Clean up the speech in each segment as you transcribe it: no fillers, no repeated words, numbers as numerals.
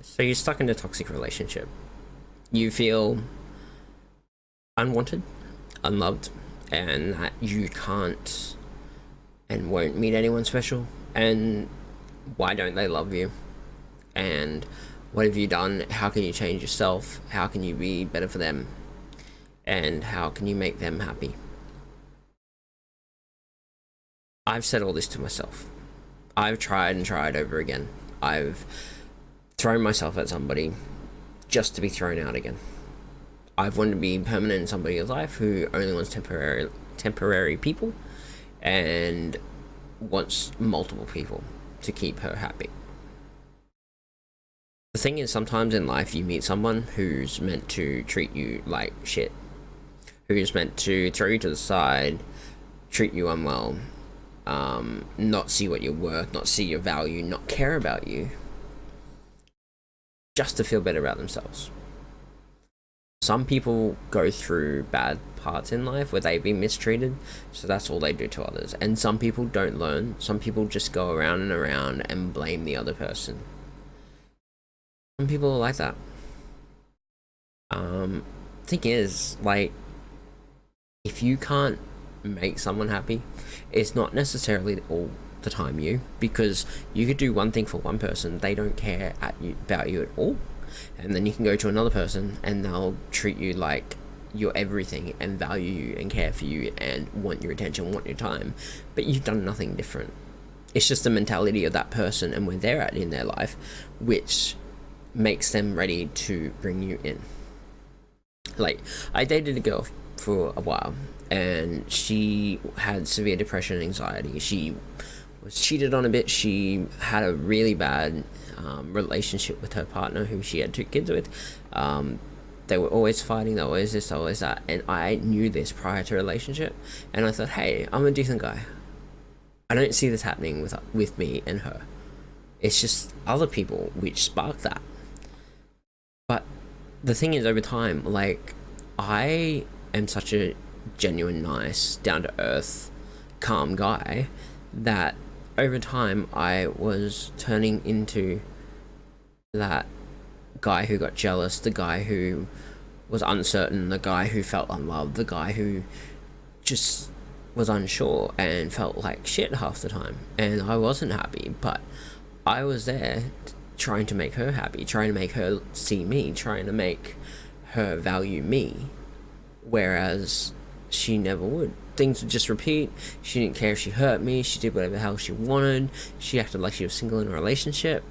So you're stuck in a toxic relationship. You feel unwanted, unloved, and that you can't and won't meet anyone special. And why don't they love you? And what have you done? How can you change yourself? How can you be better for them? And how can you make them happy? I've said all this to myself. I've tried and tried over again. I've thrown myself at somebody just to be thrown out again. I've wanted to be permanent in somebody's life who only wants temporary people and wants multiple people to keep her happy. The thing is, sometimes in life you meet someone who's meant to treat you like shit, who's meant to throw you to the side, treat you unwell, not see what you're worth, not see your value, not care about you, just to feel better about themselves. Some people go through bad parts in life where they've been mistreated, so that's all they do to others. And some people don't learn. Some people just go around and around and blame the other person. Some people are like that. Thing is, like, if you can't make someone happy, it's not necessarily all the time you, because you could do one thing for one person, they don't care about you at all, and then you can go to another person and they'll treat you like you're everything and value you and care for you and want your attention, want your time, but you've done nothing different. It's just the mentality of that person and where they're at in their life which makes them ready to bring you in. Like, I dated a girl for a while and she had severe depression and anxiety. She was cheated on a bit. She had a really bad relationship with her partner who she had 2 kids with. They were always fighting, they were always this, always that, and I knew this prior to relationship, and I thought, hey, I'm a decent guy. I don't see this happening with me and her. It's just other people which spark that. But the thing is, over time, like, I am such a genuine, nice, down-to-earth, calm guy that over time I was turning into that guy who got jealous, the guy who was uncertain, the guy who felt unloved, the guy who just was unsure and felt like shit half the time. And I wasn't happy, but I was there trying to make her happy, trying to make her see me, trying to make her value me, whereas she never would. Things would just repeat. She didn't care if she hurt me. She did whatever the hell she wanted. She acted like she was single in a relationship.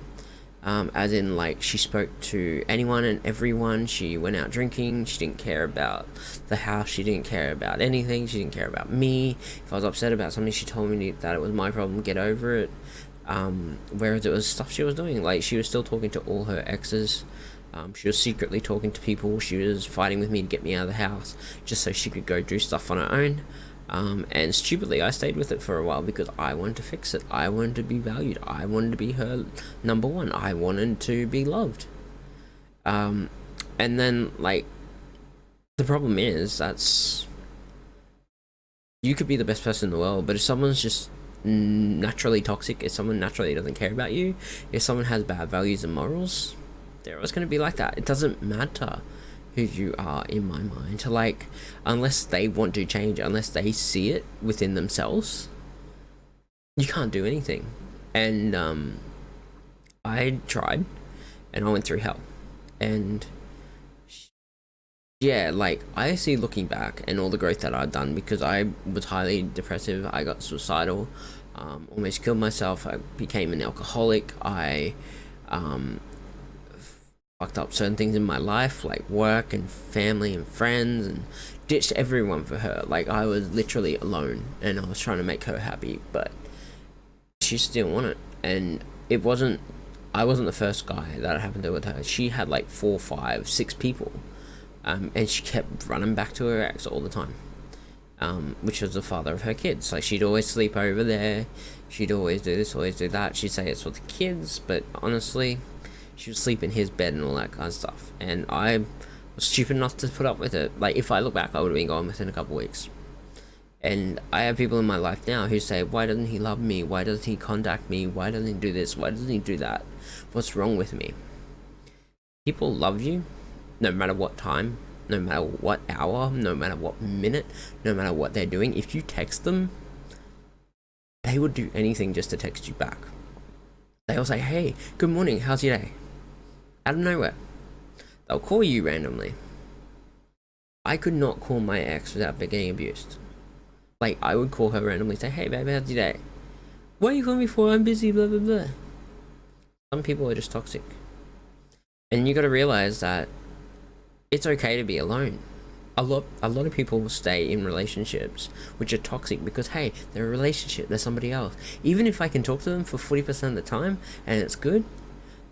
As in, like, she spoke to anyone and everyone. She went out drinking. She didn't care about the house. She didn't care about anything. She didn't care about me. If I was upset about something, she told me that it was my problem, get over it. Whereas it was stuff she was doing. Like, she was still talking to all her exes. She was secretly talking to people. She was fighting with me to get me out of the house just so she could go do stuff on her own. And stupidly, I stayed with it for a while because I wanted to fix it. I wanted to be valued. I wanted to be her number one. I wanted to be loved. And then, like, the problem is you could be the best person in the world, but if someone's just naturally toxic, if someone naturally doesn't care about you, if someone has bad values and morals, they're always going to be like that. It doesn't matter who you are, in my mind, like, unless they want to change, unless they see it within themselves, you can't do anything. And I tried and I went through hell, and yeah, like, I see, looking back, and all the growth that I've done, because I was highly depressive, I got suicidal, almost killed myself, I became an alcoholic, I fucked up certain things in my life, like work and family and friends, and ditched everyone for her. Like, I was literally alone and I was trying to make her happy, but she just didn't want it. And I wasn't the first guy that happened to with her. She had like 4, 5, 6 people, and she kept running back to her ex all the time, which was the father of her kids. Like, she'd always sleep over there, she'd always do this, always do that. She'd say it's for the kids, but honestly, she would sleep in his bed and all that kind of stuff. And I was stupid enough to put up with it. Like, if I look back, I would have been gone within a couple of weeks. And I have people in my life now who say, why doesn't he love me? Why doesn't he contact me? Why doesn't he do this? Why doesn't he do that? What's wrong with me? People love you no matter what time, no matter what hour, no matter what minute, no matter what they're doing. If you text them, they would do anything just to text you back. They'll say, hey, good morning, how's your day? Out of nowhere. They'll call you randomly. I could not call my ex without getting abused. Like, I would call her randomly, say, hey baby, how's your day? What are you calling me for? I'm busy, blah blah blah. Some people are just toxic. And you gotta realize that it's okay to be alone. A lot of people will stay in relationships which are toxic because, hey, they're a relationship, they're somebody else. Even if I can talk to them for 40% of the time and it's good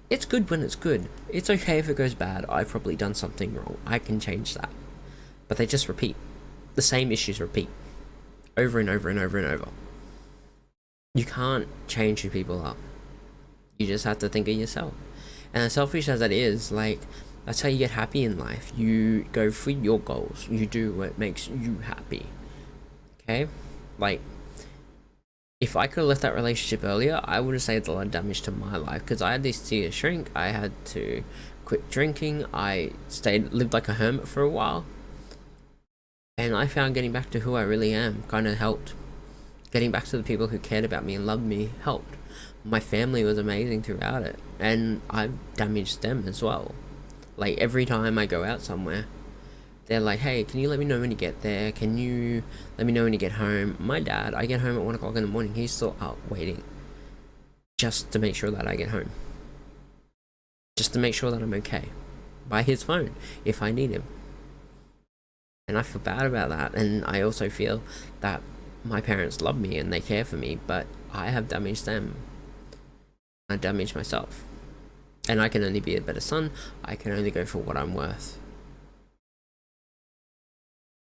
when it's good. It's okay if it goes bad. I've probably done something wrong. I can change that. But they just repeat. The same issues repeat. Over and over and over and over. You can't change who people are. You just have to think of yourself. And as selfish as that is, like, that's how you get happy in life. You go for your goals. You do what makes you happy. Okay? Like, if I could have left that relationship earlier, I would have saved a lot of damage to my life. Because I had this tear shrink. I had to quit drinking. I lived like a hermit for a while. And I found getting back to who I really am kind of helped. Getting back to the people who cared about me and loved me helped. My family was amazing throughout it. And I've damaged them as well. Like, every time I go out somewhere, they're like, hey, can you let me know when you get there? Can you let me know when you get home? My dad, I get home at 1 o'clock in the morning. He's still out waiting. Just to make sure that I get home. Just to make sure that I'm okay. By his phone, if I need him. And I feel bad about that. And I also feel that my parents love me and they care for me, but I have damaged them. I damaged myself. And I can only be a better son. I can only go for what I'm worth.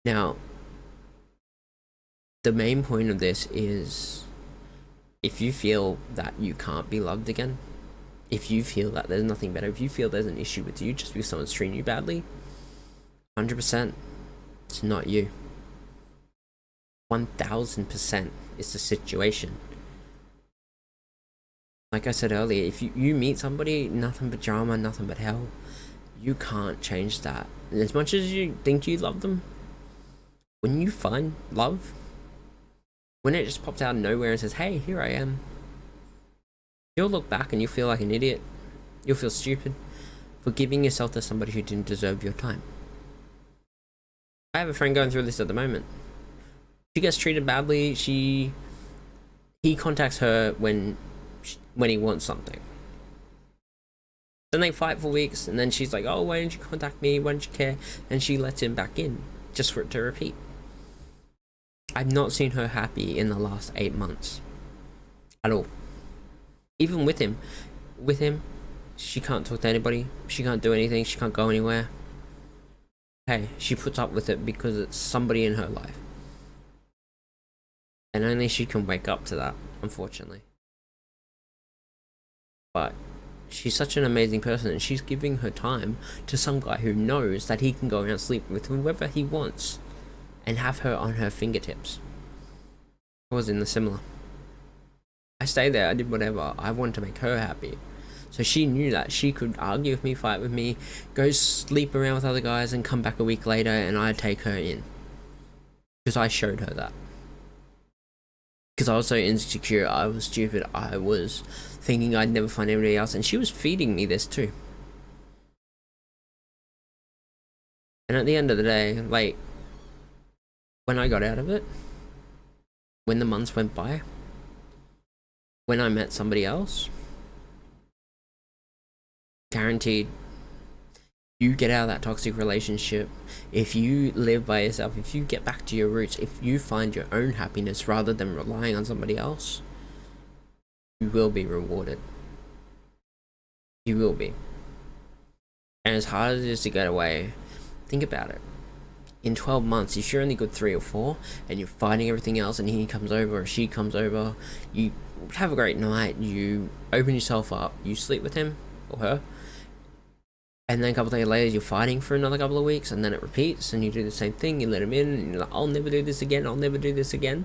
Now, the main point of this is, if you feel that you can't be loved again, if you feel that there's nothing better, if you feel there's an issue with you just because someone's treating you badly, 100%, it's not you. 1000% is the situation. Like I said earlier, if you meet somebody, nothing but drama, nothing but hell, you can't change that. And as much as you think you love them, when you find love, when it just pops out of nowhere and says, hey, here I am, you'll look back and you'll feel like an idiot. You'll feel stupid for giving yourself to somebody who didn't deserve your time. I have a friend going through this at the moment. She gets treated badly. He contacts her when he wants something. Then they fight for weeks, and then she's like, oh, why didn't you contact me? Why didn't you care? And she lets him back in, just for it to repeat. I've not seen her happy in the last 8 months. At all. Even with him, she can't talk to anybody. She can't do anything. She can't go anywhere. Hey, she puts up with it because it's somebody in her life. And only she can wake up to that, unfortunately. But she's such an amazing person, and she's giving her time to some guy who knows that he can go out and sleep with whoever he wants and have her on her fingertips. I was in the similar. I stayed there, I did whatever. I wanted to make her happy. So she knew that she could argue with me, fight with me, go sleep around with other guys and come back a week later and I'd take her in. Because I showed her that. Because I was so insecure, I was stupid, I was thinking I'd never find anybody else, and she was feeding me this too. And at the end of the day, like, when I got out of it, when the months went by, when I met somebody else, guaranteed, you get out of that toxic relationship, if you live by yourself, if you get back to your roots, if you find your own happiness rather than relying on somebody else, you will be rewarded. You will be. And as hard as it is to get away, think about it. In 12 months, if you're only good 3 or 4, and you're fighting everything else, and he comes over or she comes over, you have a great night, you open yourself up, you sleep with him or her, and then a couple of days later you're fighting for another couple of weeks, and then it repeats, and you do the same thing, you let him in, and you're like, I'll never do this again, I'll never do this again.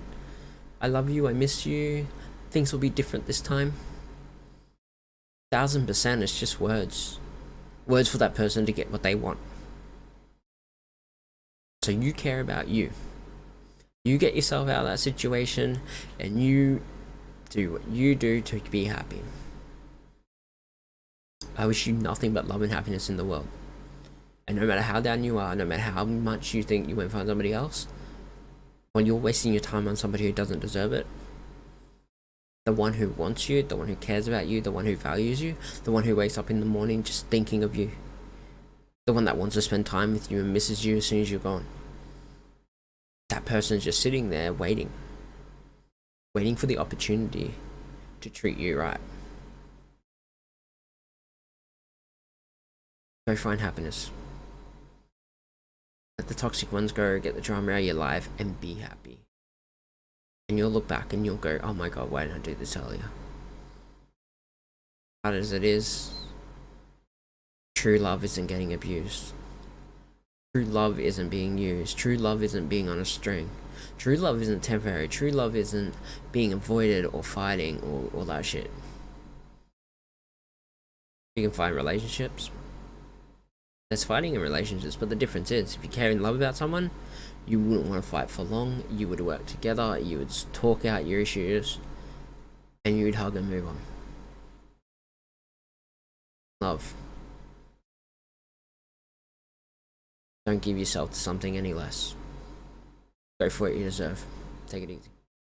I love you, I miss you, things will be different this time. 1000%, it's just words. words for that person to get what they want. So you care about you. You get yourself out of that situation, and you do what you do to be happy. I wish you nothing but love and happiness in the world. And no matter how down you are, no matter how much you think you won't find somebody else, when you're wasting your time on somebody who doesn't deserve it, the one who wants you, the one who cares about you, the one who values you, the one who wakes up in the morning just thinking of you, the one that wants to spend time with you and misses you as soon as you're gone, that person's just sitting there waiting for the opportunity to treat you right. Go find happiness. Let the toxic ones go, get the drama out of your life, and be happy. And you'll look back and you'll go, oh my god, why didn't I do this earlier? Hard as it is, true love isn't getting abused. True love isn't being used. True love isn't being on a string. True love isn't temporary. True love isn't being avoided or fighting or all that shit. You can find relationships. There's fighting in relationships, but the difference is, if you care and love about someone, you wouldn't want to fight for long. You would work together. You would talk out your issues, and you would hug and move on. Love. Don't give yourself to something any less. Go for what you deserve. Take it easy.